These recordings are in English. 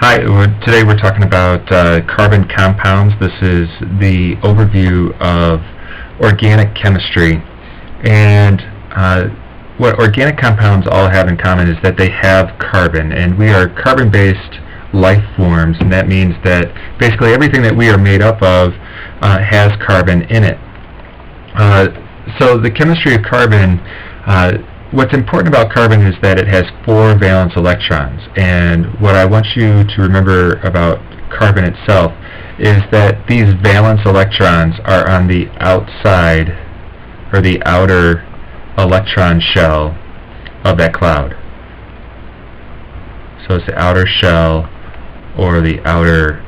Hi, today we're talking about carbon compounds. This is the overview of organic chemistry. And what organic compounds all have in common is that they have carbon, and we are carbon-based life forms, and that means that basically everything that we are made up of has carbon in it. So the chemistry of carbon, what's important about carbon is that it has 4 valence electrons, and what I want you to remember about carbon itself is that these valence electrons are on the outside, or the outer electron shell of that cloud. So it's the outer shell or the outer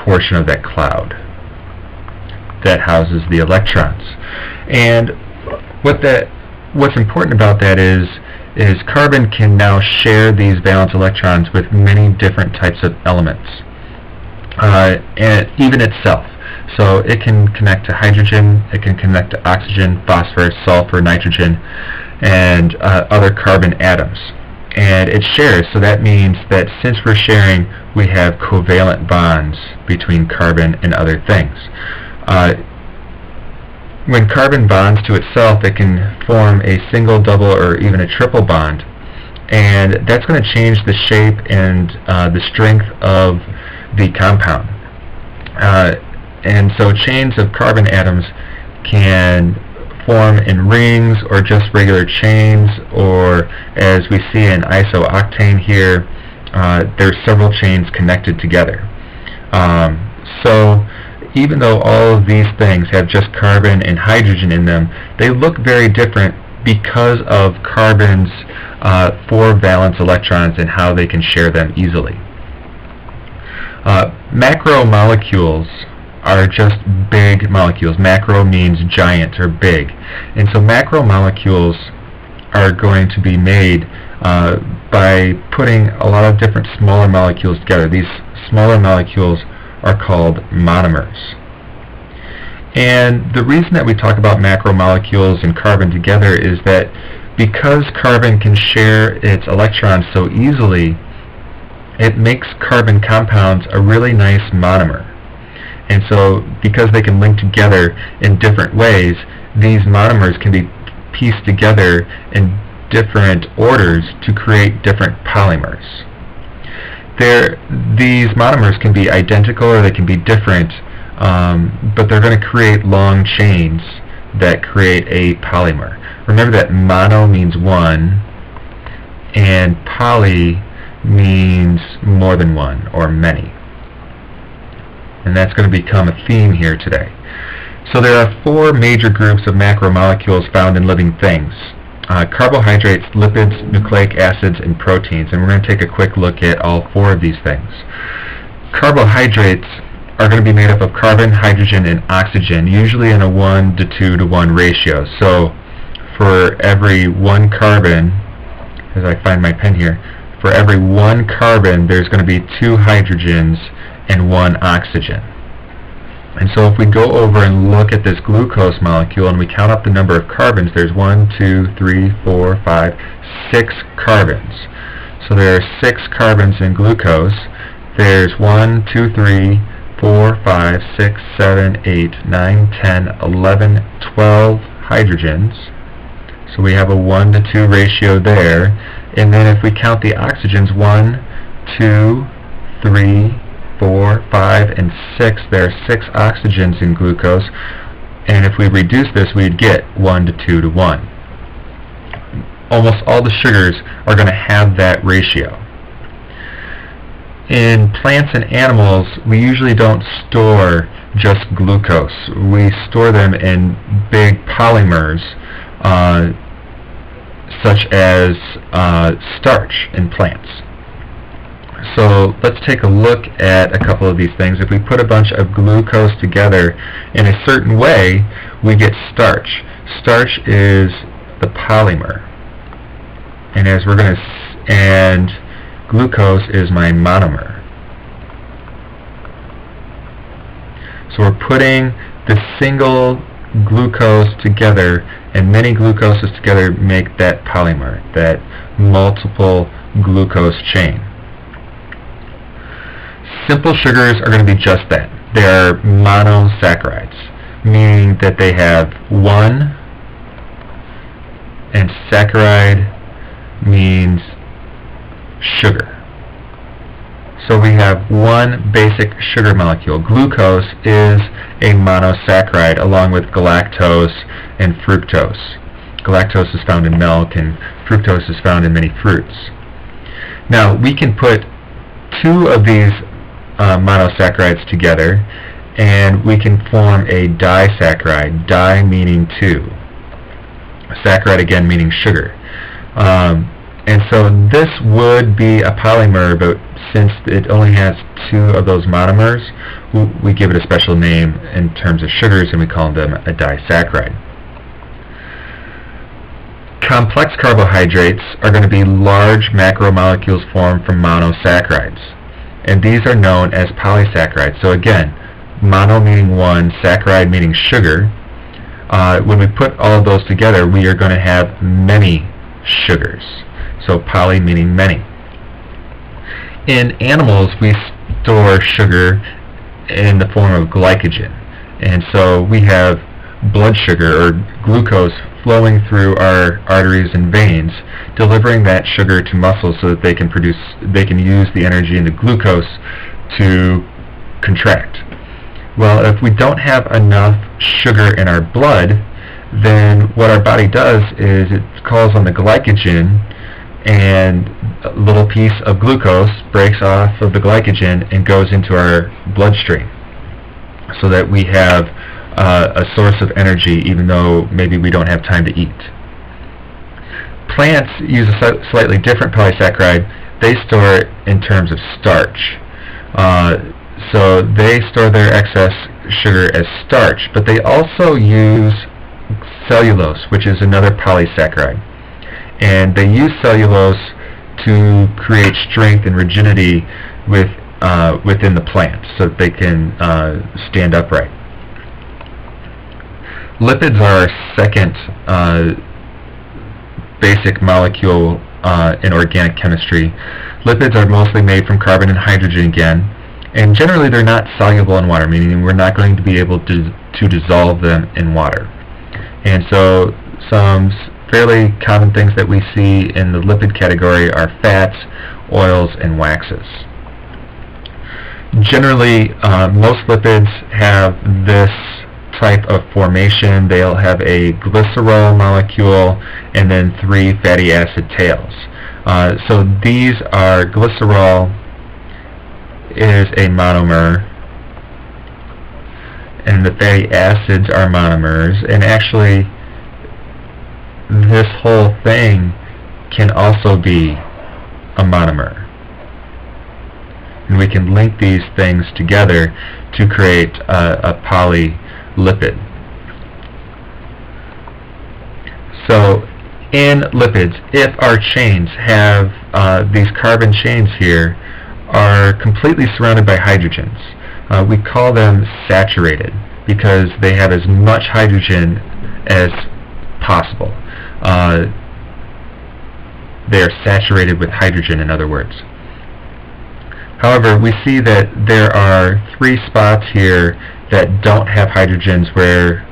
portion of that cloud that houses the electrons. And what's important about that is carbon can now share these valence electrons with many different types of elements, and even itself. So it can connect to hydrogen, it can connect to oxygen, phosphorus, sulfur, nitrogen, and other carbon atoms. And it shares, so that means that since we're sharing, we have covalent bonds between carbon and other things. When carbon bonds to itself, it can form a single, double, or even a triple bond. And that's going to change the shape and the strength of the compound. And so chains of carbon atoms can form in rings or just regular chains, or as we see in isooctane here, there's several chains connected together. So even though all of these things have just carbon and hydrogen in them, they look very different because of carbon's 4 valence electrons and how they can share them easily. Macromolecules are just big molecules. Macro means giant or big. And so macromolecules are going to be made by putting a lot of different smaller molecules together. These smaller molecules are called monomers. And the reason that we talk about macromolecules and carbon together is that because carbon can share its electrons so easily, it makes carbon compounds a really nice monomer. And so because they can link together in different ways, these monomers can be pieced together in different orders to create different polymers. These monomers can be identical or they can be different, but they're going to create long chains that create a polymer. Remember that mono means one, and poly means more than one or many. And that's going to become a theme here today. So there are 4 major groups of macromolecules found in living things: carbohydrates, lipids, nucleic acids, and proteins. And we're going to take a quick look at all 4 of these things. Carbohydrates are going to be made up of carbon, hydrogen, and oxygen, usually in a 1:2:1 ratio. So for every 1 carbon, as I find my pen here, for every 1 carbon there's going to be 2 hydrogens and 1 oxygen. And so if we go over and look at this glucose molecule and we count up the number of carbons, there's 1, 2, 3, 4, 5, 6 carbons. So there are 6 carbons in glucose. There's 1, 2, 3, 4, 5, 6, 7, 8, 9, 10, 11, 12 hydrogens. So we have a 1:2 ratio there. And then if we count the oxygens, 1, 2, 3, 4, 5, and 6, there are 6 oxygens in glucose, and if we reduce this, we'd get 1:2:1. Almost all the sugars are going to have that ratio. In plants and animals, we usually don't store just glucose. We store them in big polymers, such as starch in plants. So let's take a look at a couple of these things. If we put a bunch of glucose together in a certain way, we get starch. Starch is the polymer, and and glucose is my monomer. So we're putting the single glucose together, and many glucoses together make that polymer, that multiple glucose chain. Simple sugars are going to be just that. They are monosaccharides, meaning that they have one, and saccharide means sugar. So we have one basic sugar molecule. Glucose is a monosaccharide along with galactose and fructose. Galactose is found in milk and fructose is found in many fruits. Now we can put two of these monosaccharides together and we can form a disaccharide, di meaning two, saccharide again meaning sugar. And so this would be a polymer, but since it only has two of those monomers, we give it a special name in terms of sugars and we call them a disaccharide. Complex carbohydrates are going to be large macromolecules formed from monosaccharides, and these are known as polysaccharides. So again, mono meaning one, saccharide meaning sugar. When we put all of those together, we are going to have many sugars. So poly meaning many. In animals, we store sugar in the form of glycogen, and so we have blood sugar or glucose flowing through our arteries and veins, delivering that sugar to muscles so that they can use the energy in the glucose to contract. Well, if we don't have enough sugar in our blood, then what our body does is it calls on the glycogen, and a little piece of glucose breaks off of the glycogen and goes into our bloodstream so that we have a source of energy even though maybe we don't have time to eat. Plants use a slightly different polysaccharide. They store it in terms of starch. So they store their excess sugar as starch, but they also use cellulose, which is another polysaccharide. And they use cellulose to create strength and rigidity within the plant so that they can stand upright. Lipids are our second basic molecule in organic chemistry. Lipids are mostly made from carbon and hydrogen again, and generally they're not soluble in water, meaning we're not going to be able to dissolve them in water. And so some fairly common things that we see in the lipid category are fats, oils, and waxes. Generally, most lipids have this type of formation. They'll have a glycerol molecule and then 3 fatty acid tails. So these are, glycerol is a monomer, and the fatty acids are monomers, and actually this whole thing can also be a monomer. And we can link these things together to create a polylipid. So in lipids, if our chains have these carbon chains here are completely surrounded by hydrogens, we call them saturated because they have as much hydrogen as possible. They are saturated with hydrogen, in other words. However, we see that there are 3 spots here that don't have hydrogens where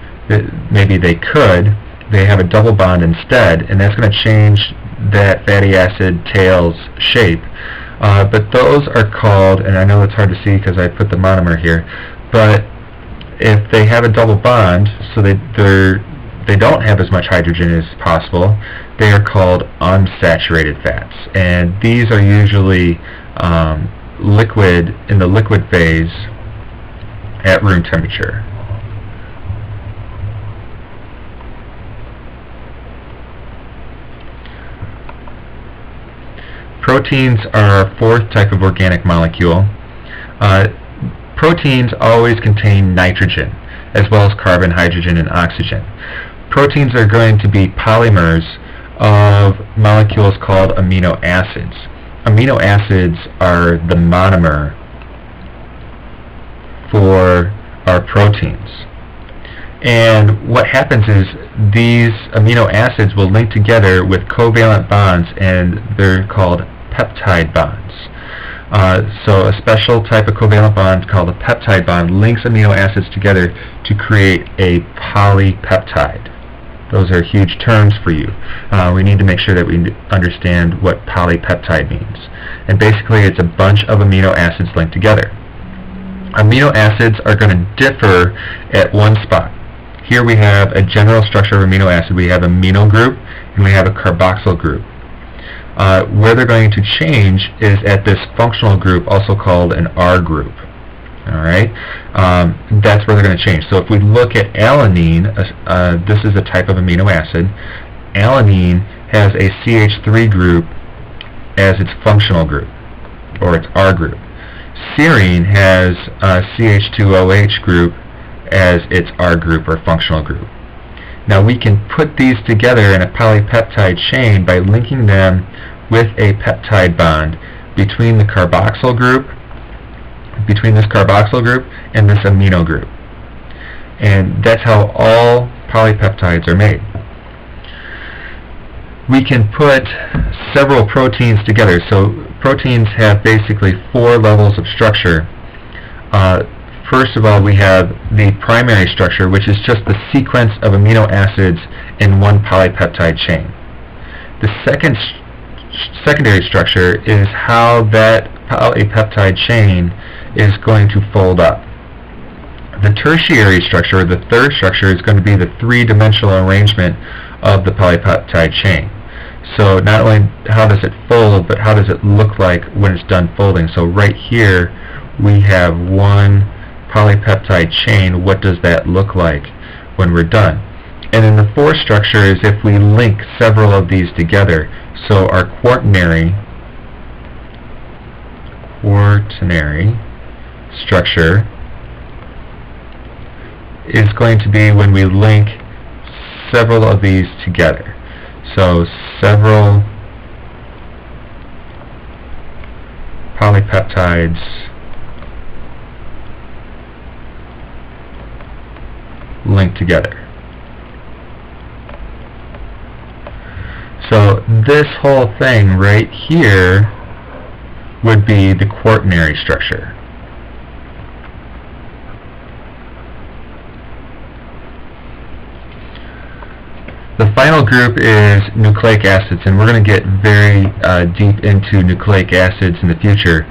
maybe they could. They have a double bond instead, and that's going to change that fatty acid tail's shape. But those are called, and I know it's hard to see because I put the monomer here, but if they have a double bond, so they don't have as much hydrogen as possible, they are called unsaturated fats. And these are usually liquid, in the liquid phase at room temperature. Proteins are our 4th type of organic molecule. Proteins always contain nitrogen, as well as carbon, hydrogen, and oxygen. Proteins are going to be polymers of molecules called amino acids. Amino acids are the monomer for our proteins. And what happens is these amino acids will link together with covalent bonds, and they're called peptide bonds. So a special type of covalent bond called a peptide bond links amino acids together to create a polypeptide. Those are huge terms for you. We need to make sure that we understand what polypeptide means. And basically it's a bunch of amino acids linked together. Amino acids are going to differ at one spot. Here we have a general structure of amino acid. We have an amino group and we have a carboxyl group. Where they're going to change is at this functional group, also called an R group. Alright? That's where they're going to change. So if we look at alanine, this is a type of amino acid. Alanine has a CH3 group as its functional group, or its R group. Serine has a CH2OH group as its R group or functional group. Now we can put these together in a polypeptide chain by linking them with a peptide bond between the carboxyl group, between this carboxyl group and this amino group. And that's how all polypeptides are made. We can put several proteins together. So proteins have basically 4 levels of structure. First of all, we have the primary structure, which is just the sequence of amino acids in one polypeptide chain. The secondary structure is how that polypeptide chain is going to fold up. The tertiary structure, or the third structure, is going to be the 3-dimensional arrangement of the polypeptide chain. So not only how does it fold, but how does it look like when it's done folding. So right here we have one polypeptide chain. What does that look like when we're done? And then the fourth structure is if we link several of these together. So our quaternary structure is going to be when we link several of these together. So several polypeptides linked together. So this whole thing right here would be the quaternary structure. The final group is nucleic acids, and we're going to get very deep into nucleic acids in the future.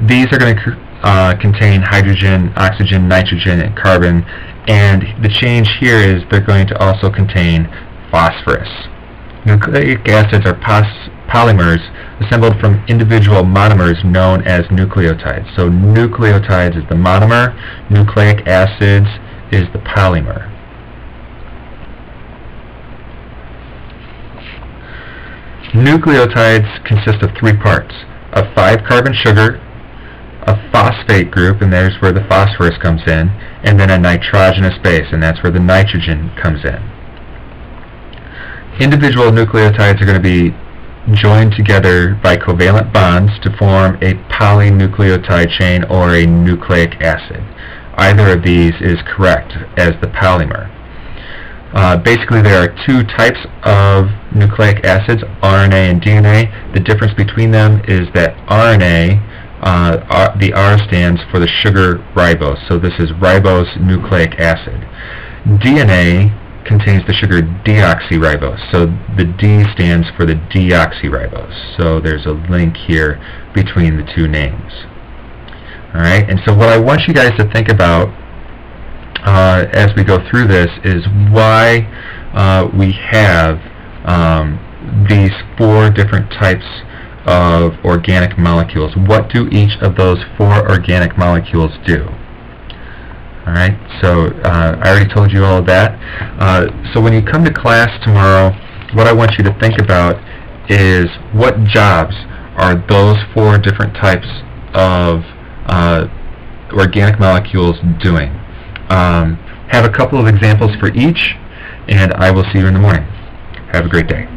These are going to contain hydrogen, oxygen, nitrogen, and carbon, and the change here is they're going to also contain phosphorus. Nucleic acids are polymers assembled from individual monomers known as nucleotides. So nucleotides is the monomer, nucleic acids is the polymer. Nucleotides consist of 3 parts: a 5-carbon sugar, a phosphate group, and there's where the phosphorus comes in, and then a nitrogenous base, and that's where the nitrogen comes in. Individual nucleotides are going to be joined together by covalent bonds to form a polynucleotide chain or a nucleic acid. Either of these is correct as the polymer. Basically, there are 2 types of nucleic acids, RNA and DNA. The difference between them is that RNA, the R stands for the sugar ribose, so this is ribose nucleic acid. DNA contains the sugar deoxyribose, so the D stands for the deoxyribose. So there's a link here between the 2 names. Alright, and so what I want you guys to think about as we go through this is why we have these 4 different types of organic molecules. What do each of those 4 organic molecules do? Alright, so I already told you all of that. So when you come to class tomorrow, what I want you to think about is what jobs are those 4 different types of organic molecules doing. Have a couple of examples for each, and I will see you in the morning. Have a great day.